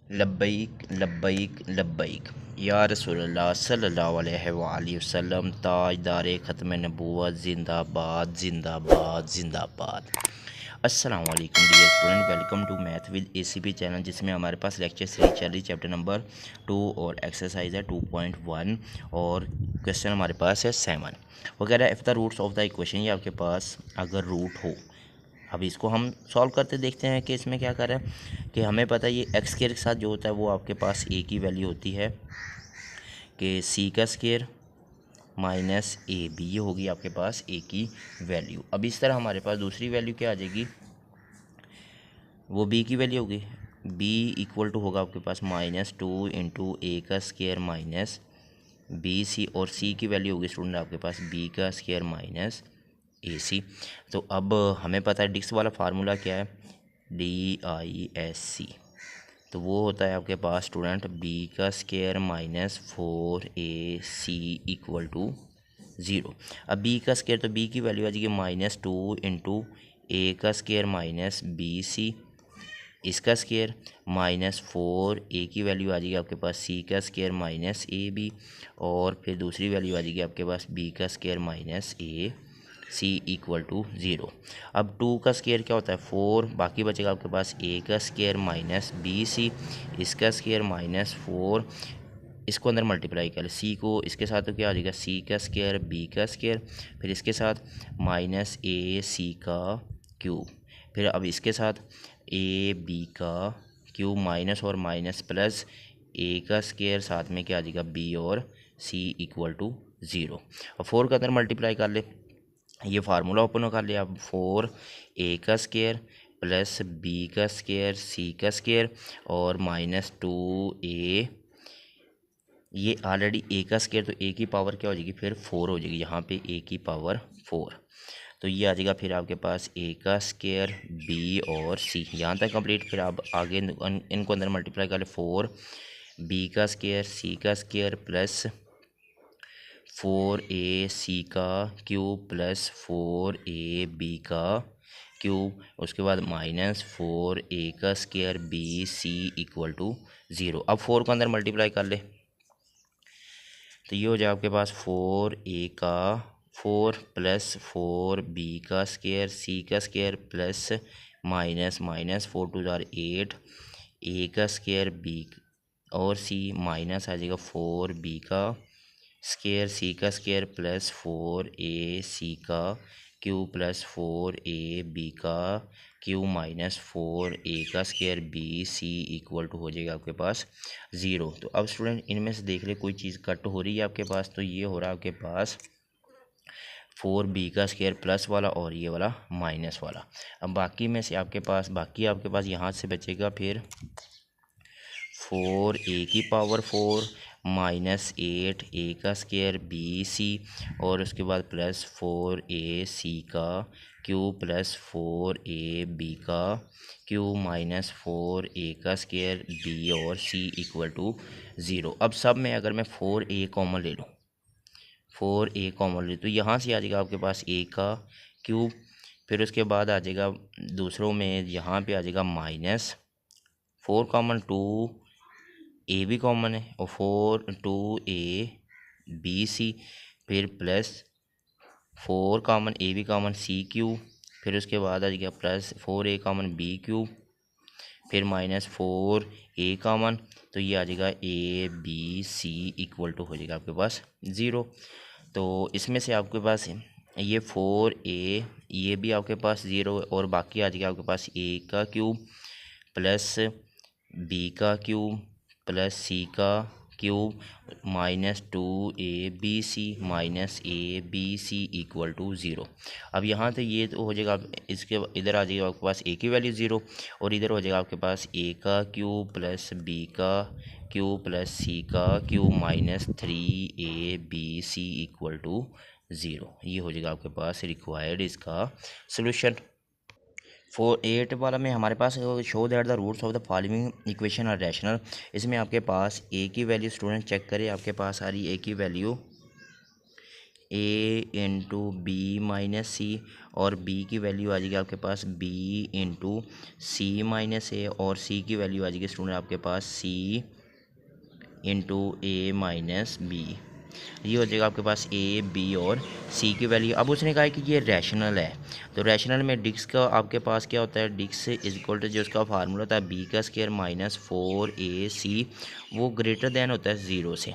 लब्बैक लब्बैक लब्बैक या रसूलल्लाह सल्लल्लाहु अलैहि वसल्लम ताजदार ख़त्म नबूवत ज़िंदाबाद ज़िंदाबाद ज़िंदाबाद। अस्सलाम वालेकुम dear student, welcome to math with ACP channel, जिसमें हमारे पास लेक्चर सीरीज चल रही, चैप्टर नंबर 2 और एक्सरसाइज है 2.1 और क्वेश्चन हमारे पास है 7 वगैरह। If the roots of the equation, ये आपके पास अगर रूट हो, अब इसको हम सॉल्व करते देखते हैं कि इसमें क्या कर रहा है कि हमें पता है ये एक्स स्केयर के साथ जो होता है वो आपके पास ए की वैल्यू होती है कि सी का स्केयर माइनस ए बी, ये होगी आपके पास ए की वैल्यू। अब इस तरह हमारे पास दूसरी वैल्यू क्या आ जाएगी, वो बी की वैल्यू होगी। बी इक्वल टू होगा आपके पास -2 इंटू ए का स्केयर माइनस बी सी, और सी की वैल्यू होगी स्टूडेंट आपके पास बी का स्केयर माइनस ए सी। तो अब हमें पता है डिक्स वाला फार्मूला क्या है, DISC। तो वो होता है आपके पास स्टूडेंट बी का square minus 4AC equal to 0। अब बी का स्केयर, तो बी की वैल्यू आ जाएगी -2 इंटू ए का स्केयर माइनस BC, इसका स्केयर -4, ए की वैल्यू आ जाएगी आपके पास सी का स्केयर माइनस AB, और फिर दूसरी वैल्यू आ जाएगी आपके पास बी का square minus AC equal to 0। अब 2 का स्केयर क्या होता है 4, बाकी बचेगा आपके पास ए का स्केयर माइनस BC, इसका स्केयर -4, इसको अंदर मल्टीप्लाई कर, सी को इसके साथ तो क्या आ जाएगा सी का स्केयर बी का स्केयर, फिर इसके साथ -AC का क्यूब, फिर अब इसके साथ AB का क्यूब माइनस और माइनस प्लस ए का स्केयर, साथ में क्या आ जाएगा बी और सी इक्वल टू 0। और 4 का अंदर मल्टीप्लाई कर ले, ये फार्मूला ओपन कर लिया। अब 4A का स्केयर प्लस बी का स्केयर सी का स्केयर और -2A, ये ऑलरेडी ए का स्केयर, तो ए की पावर क्या हो जाएगी फिर 4 हो जाएगी, यहाँ पे ए की पावर 4। तो ये आ जाएगा फिर आपके पास ए का स्केयर बी और सी, यहाँ तक कंप्लीट। फिर आप आगे इनको अंदर मल्टीप्लाई कर ले, 4B का स्केयर सी का स्केयर प्लस 4AC का क्यूब प्लस 4AB का क्यूब, उसके बाद -4A का स्केयर BC इक्वल टू 0। अब 4 को अंदर मल्टीप्लाई कर ले, तो ये हो जाए आपके पास 4A का 4 प्लस 4B का स्केयर सी का स्केयर प्लस -4 2 8 ए का स्केयर बी और सी, माइनस आ जाएगा 4B का स्केयर सी का स्केयर प्लस 4AC का क्यूब प्लस 4AB का क्यूब -4A का स्केयर BC इक्वल टू हो जाएगा आपके पास 0। तो अब स्टूडेंट इनमें से देख ले कोई चीज़ कट हो रही है आपके पास, तो ये हो रहा है आपके पास 4B का स्केयर प्लस वाला और ये वाला माइनस वाला। अब बाकी में से आपके पास यहाँ से बचेगा फिर 4A की पावर 4 -8A का स्केयर BC, और उसके बाद प्लस 4AC का क्यूब प्लस 4AB का क्यूब -4A का स्केयर B और C इक्वल टू 0। अब सब में अगर मैं 4A कॉमन ले लूँ, 4A कॉमन ले, तो यहाँ से आ जाएगा आपके पास A का क्यूब, फिर उसके बाद आ जाएगा दूसरों में यहाँ पे आ जाएगा -4 कॉमन, 2A भी कॉमन है और 2ABC, फिर प्लस 4 कॉमन A भी कॉमन C क्यूब, फिर उसके बाद आ जाएगा plus 4A common B cube, फिर -4A कॉमन, तो ये आ जाएगा ABC इक्वल टू हो जाएगा आपके पास 0। तो इसमें से आपके पास ये 4A, ये भी आपके पास 0 और बाकी आ जाएगा आपके पास A का क्यूब प्लस B का क्यूब प्लस C का cube -2ABC -ABC equal to 0। अब यहाँ से ये तो हो जाएगा, इसके इधर आ जाएगा आपके पास A की वैल्यू 0, और इधर हो जाएगा आपके पास A का क्यूब प्लस B का क्यूब प्लस C का क्यूब -3ABC इक्वल टू 0। ये हो जाएगा आपके पास रिक्वायर्ड इसका सोल्यूशन। 8 वाला में हमारे पास show that the roots of the following equation are rational. इसमें आपके पास ए की वैल्यू स्टूडेंट चेक करें, आपके पास आ रही ए की value A into B minus C, और बी की वैल्यू आ जाएगी आपके पास B into C minus A, और सी की वैल्यू आ जाएगी स्टूडेंट आपके पास C into A minus B. ये हो जाएगा आपके पास ए बी और सी की वैल्यू। अब उसने कहा है कि ये रैशनल है, तो रैशनल में डिक्स का आपके पास क्या होता है, डिक्स इज इक्वल टू जो उसका फार्मूला होता है बी का स्क्वायर माइनस 4ac, वो ग्रेटर देन होता है ज़ीरो से,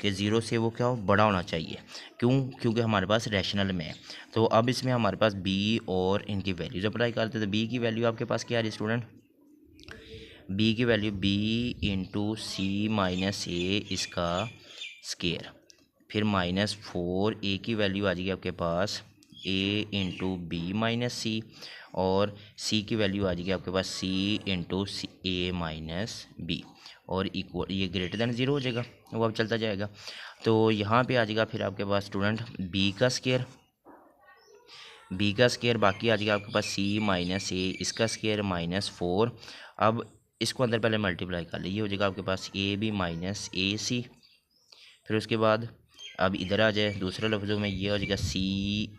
कि ज़ीरो से वो क्या हो, बड़ा होना चाहिए। क्यों? क्योंकि हमारे पास रैशनल में है। तो अब इसमें हमारे पास बी और इनकी वैल्यूज अप्लाई करते हैं। तो बी की वैल्यू आपके पास क्या है स्टूडेंट, बी की value B into C minus ए इसका स्केयर, फिर माइनस 4a की वैल्यू आ जाएगी आपके पास a into B minus C, और c की वैल्यू आ जाएगी आपके पास c into a minus B, और इक्वल ये ग्रेटर देन ज़ीरो हो जाएगा, वो अब चलता जाएगा। तो यहाँ पे आ जाएगा फिर आपके पास स्टूडेंट b का स्केयर, बाकी आ जाएगा आपके पास c माइनस a इसका स्केयर माइनस 4। अब इसको अंदर पहले मल्टीप्लाई कर लीजिए, हो जाएगा आपके पास ए बी माइनस ए सी। फिर उसके बाद अब इधर आ जाए दूसरे लफ्ज़ों में, ये हो जाएगा सी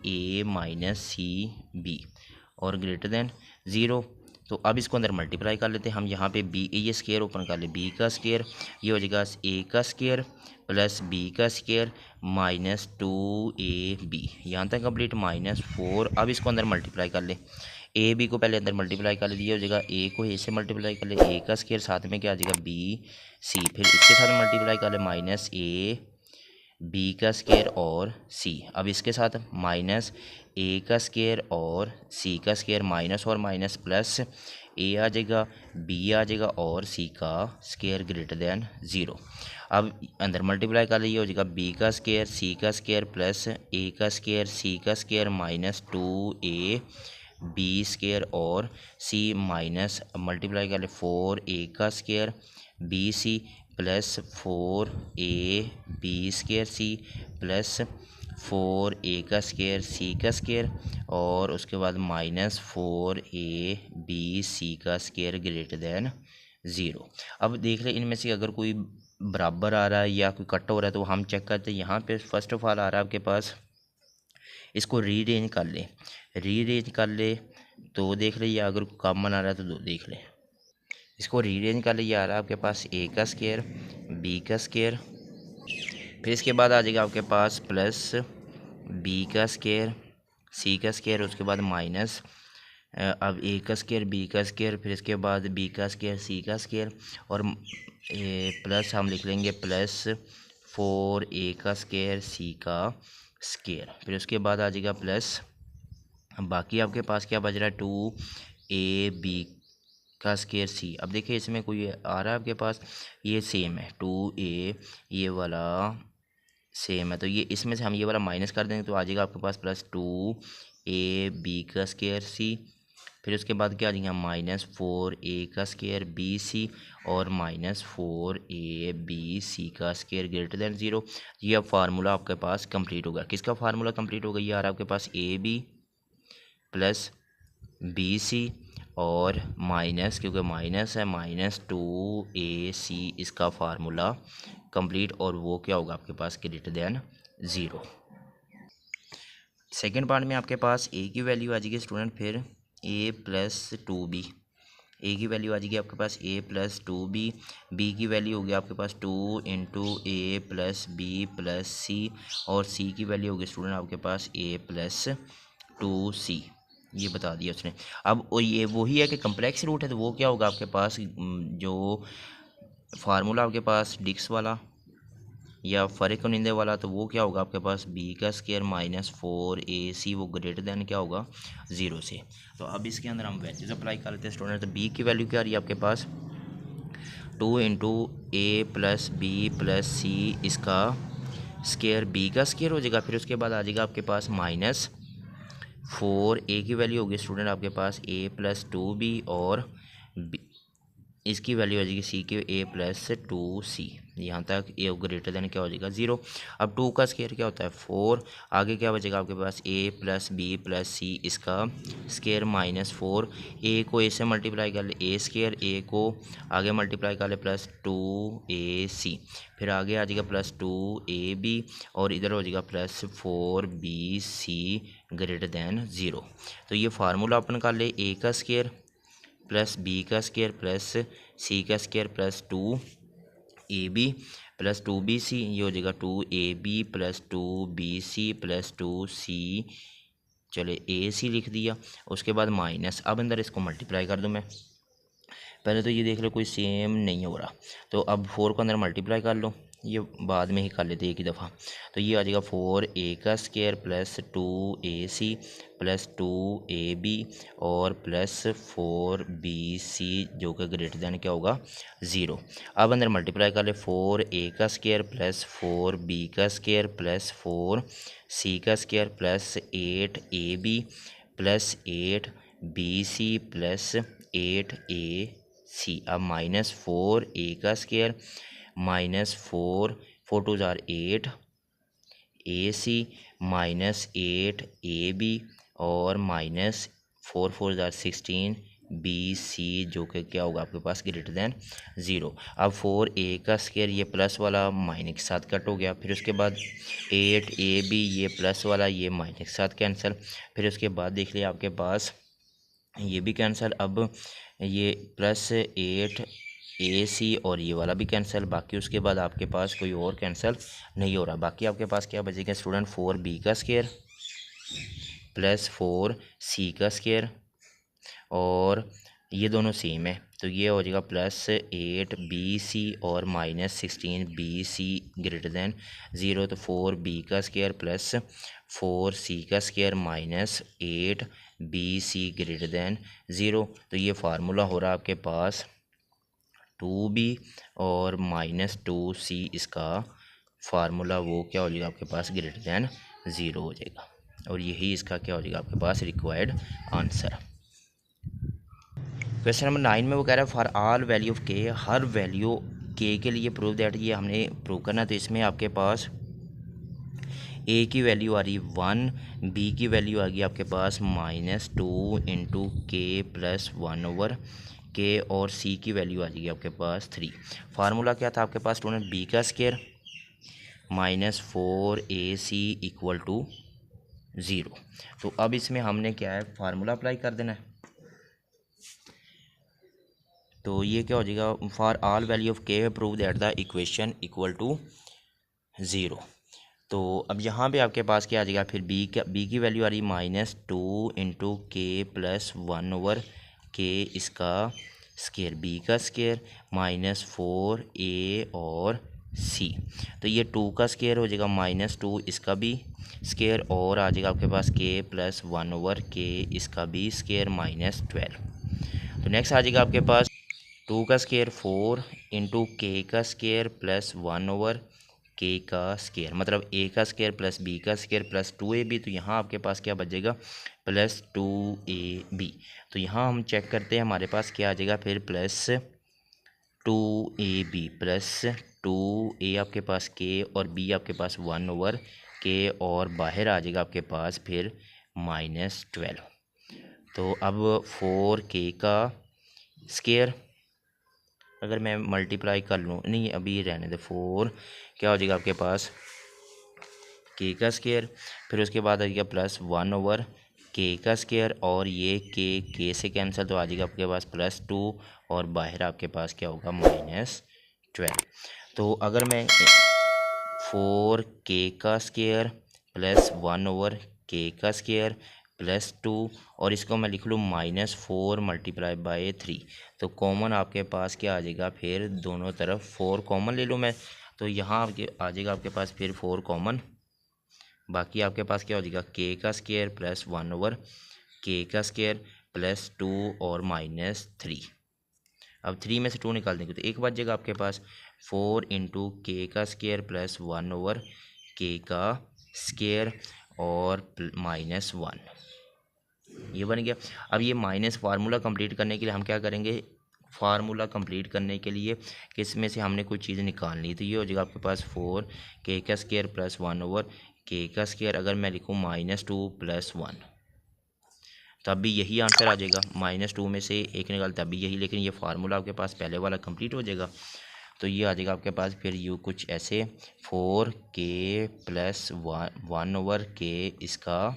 ए माइनस सी बी और ग्रेटर देन ज़ीरो। तो अब इसको अंदर मल्टीप्लाई कर लेते हैं हम, यहाँ पे बी ये स्केयर ओपन कर ले, बी का स्केयर ये हो जाएगा ए का स्केयर प्लस बी का स्केयर माइनस 2ab, यहाँ तक कंप्लीट माइनस 4। अब इसको अंदर मल्टीप्लाई कर ले, ए बी को पहले अंदर मल्टीप्लाई कर लीजिए, हो जाएगा ए को ए से मल्टीप्लाई कर ले, ए का स्केयर साथ में क्या आ जाएगा बी सी, फिर इसके साथ मल्टीप्लाई कर ले माइनस ए बी का स्केयर और सी। अब इसके साथ माइनस ए का स्केयर और सी का स्केयर, माइनस और माइनस प्लस, ए आ जाएगा बी आ जाएगा और सी का स्केयर ग्रेटर देन ज़ीरो। अब अंदर मल्टीप्लाई कर लीजिए, हो जाएगा बी का स्केयर सी का स्केयर प्लस ए का स्केयर सी का square minus 2a B square और सी, माइनस मल्टीप्लाई कर ले 4a का square B C plus 4a B square C plus 4a का स्केयर सी का स्केयर, और उसके बाद माइनस 4a बी सी का स्केयर ग्रेटर देन ज़ीरो। अब देख ले इनमें से अगर कोई बराबर आ रहा है या कोई कट हो रहा है तो हम चेक करते हैं। यहाँ पे फर्स्ट ऑफ ऑल आ रहा है आपके पास, इसको रीअरेंज कर ले तो देख ले, या अगर कॉमन आ रहा है तो देख ले, इसको रीअरेंज कर ले, ये आ रहा है आपके पास ए का स्केयर बी का स्केयर, फिर इसके बाद आ जाएगा आपके पास प्लस बी का स्केयर सी का स्केयर, उसके बाद माइनस अब ए का स्केयर बी का स्केयर, फिर इसके बाद बी का स्केयर सी का स्केयर, और प्लस हम लिख लेंगे प्लस 4a का स्केयर सी का स्केयर, फिर उसके बाद आ जाएगा प्लस, बाकी आपके पास क्या बच रहा है 2a बी का स्केयर सी। अब देखिए इसमें कोई आ रहा है आपके पास, ये सेम है 2a, ये वाला सेम है, तो ये इसमें से हम ये वाला माइनस कर देंगे तो आ जाएगा आपके पास प्लस 2a बी का स्केयर सी, फिर उसके बाद क्या आ जाएगा माइनस 4a का स्केयर बी सी और माइनस 4a बी सी का स्केयर ग्रेटर देन ज़ीरो। ये अब फार्मूला आपके पास कंप्लीट होगा। किसका फार्मूला कंप्लीट होगा, ये आ रहा है आपके पास A B plus B C और माइनस, क्योंकि माइनस है, माइनस 2ac इसका फार्मूला कंप्लीट, और वो क्या होगा आपके पास greater than zero. Second part में आपके पास a की वैल्यू आ जाएगी स्टूडेंट, फिर a प्लस 2b, a की वैल्यू आ जाएगी आपके पास a प्लस 2b, b की वैल्यू होगी आपके पास 2 into a plus B plus C, और c की वैल्यू होगी स्टूडेंट आपके पास a प्लस 2c, ये बता दिया उसने। अब ये वही है कि कम्प्लेक्स रूट है, तो वो क्या होगा आपके पास, जो फार्मूला आपके पास डिक्स वाला या फ़र्क कुनिंदे वाला, तो वो क्या होगा आपके पास बी का स्केयर माइनस 4ac, वो ग्रेटर देन क्या होगा ज़ीरो से। तो अब इसके अंदर हम वैल्यूज अप्लाई कर लेते हैं स्टूडेंट। तो बी की वैल्यू क्या आ रही है आपके पास 2 इंटू ए प्लस बी प्लस सी इसका स्केयर, बी का स्केयर हो जाएगा, फिर उसके बाद आ जाएगा आपके पास माइनस 4a की वैल्यू होगी स्टूडेंट आपके पास a प्लस 2b और इसकी वैल्यू आ जाएगी सी के ए प्लस 2c, यहाँ तक ए ग्रेटर देन क्या हो जाएगा 0। अब 2 का स्केयर क्या होता है 4, आगे क्या बचेगा आपके पास a प्लस बी प्लस सी, इसका स्केयर -4, ए को ए से मल्टीप्लाई कर ले ए स्केयर, ए को आगे मल्टीप्लाई कर ले प्लस 2ac, फिर आगे आ जाएगा प्लस 2ab और इधर हो जाएगा प्लस 4bc ग्रेटर देन 0। तो ये फार्मूला अपन कर ले ए का स्केयर प्लस बी का स्केयर प्लस सी का square plus 2ab plus 2bc, ये हो जाएगा 2ab plus 2bc plus 2c, चले ac लिख दिया। उसके बाद माइनस, अब अंदर इसको मल्टीप्लाई कर दूँ मैं, पहले तो ये देख लो कोई सेम नहीं हो रहा, तो अब 4 को अंदर मल्टीप्लाई कर लो, ये बाद में ही कर लेते एक ही दफ़ा। तो ये आ जाएगा 4a का square plus 2ac plus 2ab और प्लस 4bc जो कि ग्रेटर देन क्या होगा 0। अब अंदर मल्टीप्लाई कर ले 4a का स्केयर प्लस 4b का स्केयर प्लस 4c का square plus 8ab plus 8bc plus 8ac। अब -4a का स्केयर -4 2 जार 8 ac -8ab और -4 4 जार 16 bc जो कि क्या होगा आपके पास ग्रेटर देन 0। अब 4a का स्केयर ये प्लस वाला माइनस के साथ कट हो गया, फिर उसके बाद 8ab ये प्लस वाला ये माइनस के साथ कैंसिल, फिर उसके बाद देख लिया आपके पास ये भी कैंसिल। अब ये प्लस 8ac और ये वाला भी कैंसिल, बाकी उसके बाद आपके पास कोई और कैंसिल नहीं हो रहा। बाकी आपके पास क्या बचेगा स्टूडेंट 4b का स्केयर प्लस 4c का स्केयर और ये दोनों सेम है, तो ये हो जाएगा प्लस 8bc और -16bc ग्रेटर देन 0। तो 4b का स्केयर प्लस 4c का स्केयर -8bc ग्रेटर देन 0। तो ये फार्मूला हो रहा है आपके पास 2b और -2c, इसका फार्मूला वो क्या हो जाएगा आपके पास ग्रेटर देन 0 हो जाएगा, और यही इसका क्या हो जाएगा आपके पास रिक्वायर्ड आंसर। क्वेश्चन नंबर 9 में वो कह रहा है फॉर ऑल वैल्यू ऑफ के, हर वैल्यू के के लिए प्रूव दैट, ये हमने प्रूव करना। तो इसमें आपके पास ए की वैल्यू आ रही 1, बी की वैल्यू आ गई आपके पास -2 इंटू के प्लस 1/k और सी की वैल्यू आ जाएगी आपके पास 3। फार्मूला क्या था आपके पास स्टूडेंट बी का स्केयर -4ac इक्वल टू 0। तो अब इसमें हमने क्या है फार्मूला अप्लाई कर देना है, तो ये क्या हो जाएगा for all value of K prove that the equation equal to 0। तो अब यहाँ पे आपके पास क्या आ जाएगा फिर बी की वैल्यू आ रही -2 इंटू के प्लस 1/k, इसका स्केयर बी का स्केयर -4a और c। तो ये 2 का स्केयर हो जाएगा -2 इसका भी स्केयर और आ जाएगा आपके पास k प्लस 1/k इसका भी स्केयर -12। तो नेक्स्ट आ जाएगा आपके पास 2 का स्केयर 4 इंटू के का स्केयर प्लस 1/k का स्केयर, मतलब a का स्केयर प्लस b का स्केयर प्लस 2ab। तो यहाँ आपके पास क्या बचेगा प्लस 2ab। तो यहाँ हम चेक करते हैं हमारे पास क्या आ जाएगा फिर प्लस 2ab प्लस 2a आपके पास k और b आपके पास 1/k और बाहर आ जाएगा आपके पास फिर -12। तो अब 4k का स्केयर अगर मैं मल्टीप्लाई कर लूँ, नहीं अभी रहने दे, 4 क्या हो जाएगा आपके पास k का स्केयर, फिर उसके बाद आ जाएगा प्लस 1/k का स्केयर और ये k से कैंसिल, तो आ जाएगा आपके पास +2 और बाहर आपके पास क्या होगा -12। तो अगर मैं 4k का स्केयर प्लस 1/k का स्केयर प्लस 2 और इसको मैं लिख लूँ -4 मल्टीप्लाई बाय 3, तो कॉमन आपके पास क्या आ जाएगा फिर दोनों तरफ 4 कॉमन ले लूँ मैं, तो यहाँ आपके आ जाएगा आपके पास फिर 4 कॉमन, बाकी आपके पास क्या हो जाएगा k का स्केयर प्लस 1/k का स्केयर प्लस 2 और -3। अब 3 में से 2 निकाल देंगे तो एक बच जाएगा आपके पास 4 इंटू के का स्केयर प्लस 1/k का स्केयर और -1, ये बन गया। अब ये माइनस फार्मूला कंप्लीट करने के लिए हम क्या करेंगे फार्मूला कंप्लीट करने के लिए कि इसमें से हमने कोई चीज़ निकालनी, तो ये हो जाएगा आपके पास 4 k square plus 1/k square. अगर मैं लिखूँ -2 + 1 तब भी यही आंसर आ जाएगा। -2 में से एक निकाल तब भी यही, लेकिन ये फार्मूला आपके पास पहले वाला कंप्लीट हो जाएगा। तो ये आ जाएगा आपके पास फिर यू कुछ ऐसे 4k + 1/k इसका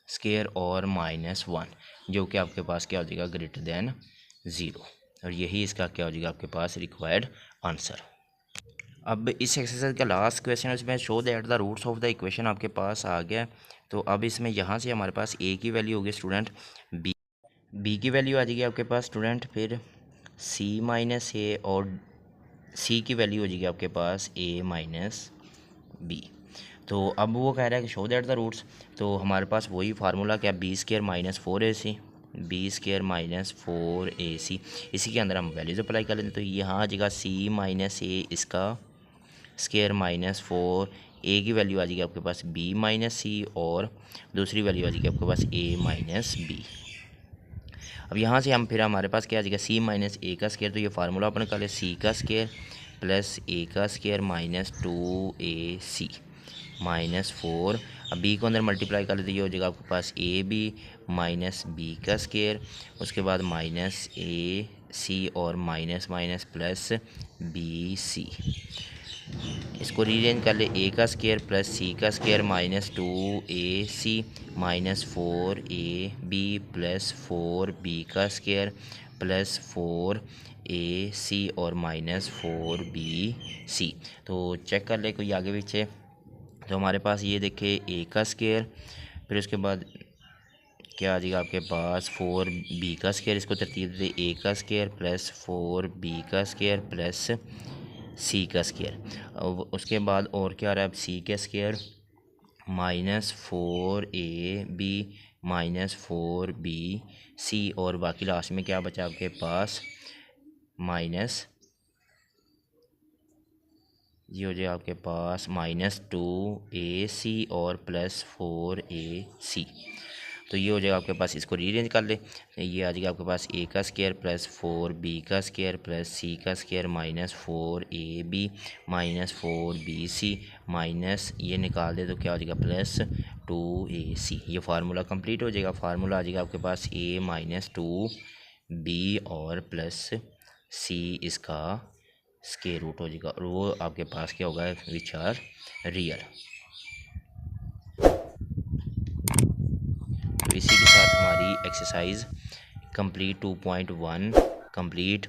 स्केयर और -1, जो कि आपके पास क्या हो जाएगा ग्रेटर देन 0, और यही इसका क्या हो जाएगा आपके पास रिक्वायर्ड आंसर। अब इस एक्सरसाइज का लास्ट क्वेश्चन है, उसमें show that the roots of the equation आपके पास आ गया। तो अब इसमें यहाँ से हमारे पास a की वैल्यू होगी स्टूडेंट, b की वैल्यू आ जाएगी आपके पास स्टूडेंट, फिर c - a और c की वैल्यू हो जाएगी आपके पास a - b। तो अब वो कह रहा है कि शो दैट द रूट्स, तो हमारे पास वही फार्मूला क्या, b² - 4ac, b² - 4ac, इसी के अंदर हम वैल्यूज अप्लाई कर लेते हैं। तो यहाँ आ जाएगा c - a इसका स्केयर -4, a की वैल्यू आ जाएगी आपके पास b - c और दूसरी वैल्यू आ जाएगी आपके पास a - b। अब यहाँ से हम फिर हमारे पास क्या आ जाएगा c - a का स्केयर, तो ये फार्मूला अपन कर ले c का स्केयर प्लस a का स्केयर -2ac -4। अब b को अंदर मल्टीप्लाई कर लेते, ये हो जाएगा आपके पास ab -b का स्केयर, उसके बाद -ac और माइनस प्लस bc। इसको रीअरेंज कर ले, a का स्केयर प्लस c का square -2ac -4ab plus 4b का स्केयर प्लस 4ac और -4bc। तो चेक कर ले कोई आगे पीछे। तो हमारे पास ये देखे a का स्केयर, फिर उसके बाद क्या आ जाएगा आपके पास 4b का स्केयर, इसको तरतीब दे a का स्केयर प्लस 4b का स्केयर प्लस c का स्केयर। अब उसके बाद और क्या आ रहा है, अब c का स्केयर -4ab -4bc और बाकी लास्ट में क्या बचा आपके पास माइनस, ये हो जाए आपके पास -2ac और प्लस 4ac। तो ये हो जाएगा आपके पास, इसको रीअरेंज कर ले, ये आ जाएगा आपके पास a का स्केयर प्लस 4b का स्केयर प्लस c का स्केयर -4ab -4bc माइनस ये निकाल दे तो क्या हो जाएगा प्लस 2ac। ये फार्मूला कंप्लीट हो जाएगा। फार्मूला आ जाएगा आपके पास a - 2b और प्लस c इसका स्केयर रूट हो जाएगा, और वो आपके पास क्या होगा विच आर रियल। तो इसी के साथ हमारी एक्सरसाइज कंप्लीट 2.1 कंप्लीट।